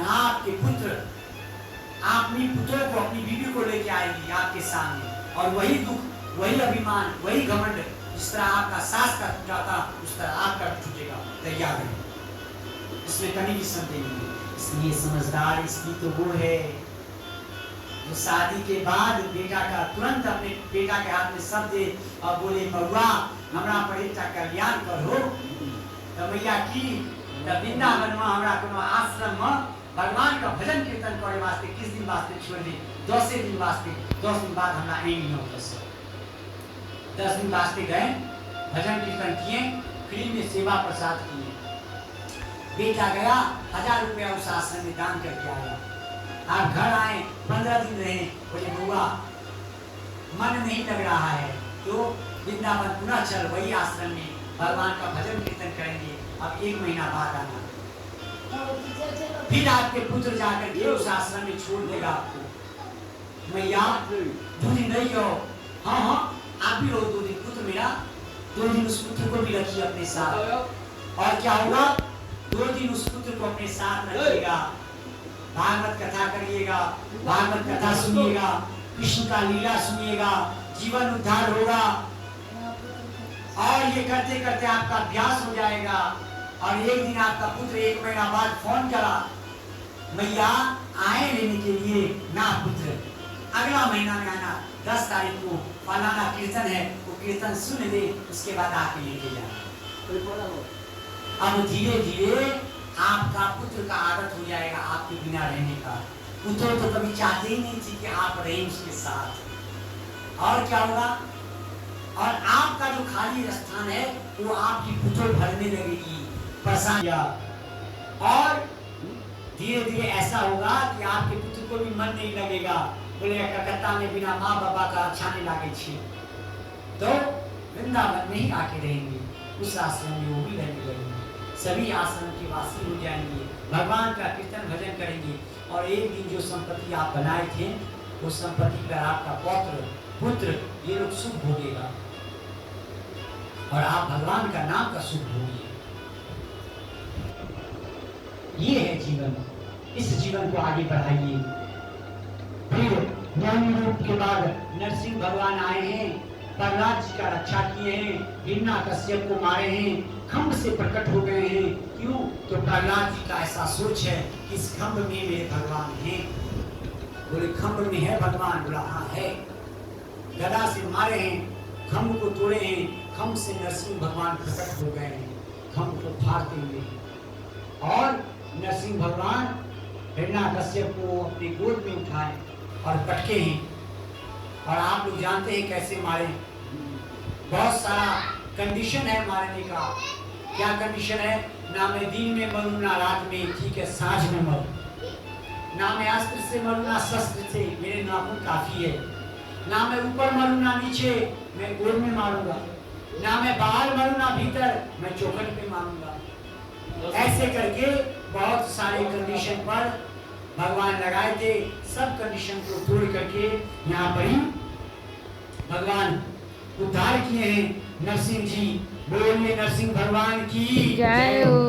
आपके पुत्र अपनी पुत्रों को, अपनी बीवी को लेके आएगी आपके सामने, और वही दुख, वही अभिमान, वही घमंड, जिस तरह आपका सास का टूटा था उस तरह आपका टूटेगा। तैयार है, इसमें कहीं भी संदेह नहीं है। इसलिए समझदार स्त्री तो वो है जो शादी के बाद बेटा का तुरंत अपने बेटा के हाथ में सब दे और बोले बउआ हमरा पर एक कल्याण करो। तो मैया की वृंदावन में हमरा कोनो आश्रम में भगवान का भजन कीर्तन करे वास्ते किस दिन वास्ते छोड़ दी, 10 दिन वास्ते। 10 दिन बाद हमरा एंड न हो। 10 दिन वास्ते गए, भजन कीर्तन किए, फ्री में सेवा प्रसाद किए। बेटा गया 1000 रुपया उस आश्रम में दान करके आया। आप घर आए, 15 दिन रहे, बोले बुआ मन नहीं लग रहा है तो वृंदावन पुनः चल, वही आश्रम में भगवान का भजन कीर्तन करेंगे, अब 1 महीना बाद आना। फिर आपके पुत्र जाकर के उस आश्रम में छोड़ देगा आपको। मैया 2 दिन रही हो, हाँ हाँ आप भी रहो 2 दिन, पुत्र मेरा 2 दिन उस पुत्र को भी रखिए अपने साथ। और क्या होगा, 2 दिन उस पुत्र को अपने साथ रखिएगा, भागवत कथा करिएगा, भागवत कथा सुनिएगा, कृष्ण का लीला सुनिएगा, जीवन उद्धार होगा। और ये करते करते आपका अभ्यास हो जाएगा। और एक दिन आपका पुत्र 1 महीना बाद फोन करा, मैया आए लेने के लिए ना पुत्र, अगला महीना में आना, 10 तारीख को फलाना कीर्तन है, वो कीर्तन सुन ले, उसके बाद आके लेके जाना। अब धीरे धीरे आपका पुत्र का आदत हो जाएगा आपके बिना रहने का। पुत्र तो कभी चाहते ही नहीं थी कि आप रहें उसके साथ। और क्या होगा, और आपका जो खाली स्थान है वो आपकी पुत्र भरने लगेगी प्रसाद। और धीरे धीरे ऐसा होगा कि आपके पुत्र को भी मन नहीं लगेगा, बोले कलकत्ता में बिना माँ बाबा का अच्छा नहीं लागे छे, तो वृंदावन में ही आके रहेंगे, उस आश्रम में वो भी रहने लगेंगे। सभी आश्रम के वासी हो जाएंगे, भगवान का कीर्तन भजन करेंगे। और एक दिन जो संपत्ति आप बनाए थे वो संपत्ति पर आपका पौत्र पुत्र ये लोग सुख भोगेगा और आप भगवान का नाम का सुख भोगिए। ये है जीवन, इस जीवन को आगे बढ़ाइए। फिर ज्ञानी रूप के बाद नरसिंह भगवान आए हैं, प्रहलाद जी का रक्षा किए हैं, हिरण्यकश्यप को मारे हैं, खंभ से प्रकट हो गए हैं। क्यों? तो प्रहलाद जी का ऐसा सोच है कि इस खंभ में मेरे भगवान हैं। बोले खंभ में है भगवान? बोला हाँ है। गदा से मारे हैं, खंभ को तोड़े हैं, खंभ से नरसिंह भगवान प्रकट हो गए हैं, खंभ को फाड़ते हुए। और नरसिंह भगवान हिरण्यकश्यप को अपनी गोद में उठाए और पटके हैं। और आप लोग जानते हैं कैसे मारे, बहुत सारा कंडीशन है मारने का। क्या कंडीशन है? ना मैं दिन में मरूं ना रात में, ठीक है सांझ में मरूं। ना मैं अस्त्र से मरूं ना शस्त्र से, मेरे नाखून काफी है। ना मैं ऊपर मरूं ना नीचे, मैं गोद में मारूंगा। ना मैं बाहर मरूं ना भीतर, मैं चौखट पे मारूंगा। ऐसे करके बहुत सारे कंडीशन पर भगवान लगाए थे। सब कंडीशन को तोड़ करके यहाँ पर ही भगवान उद्धार किए हैं नरसिंह जी। बोलिए नरसिंह भगवान की जय हो।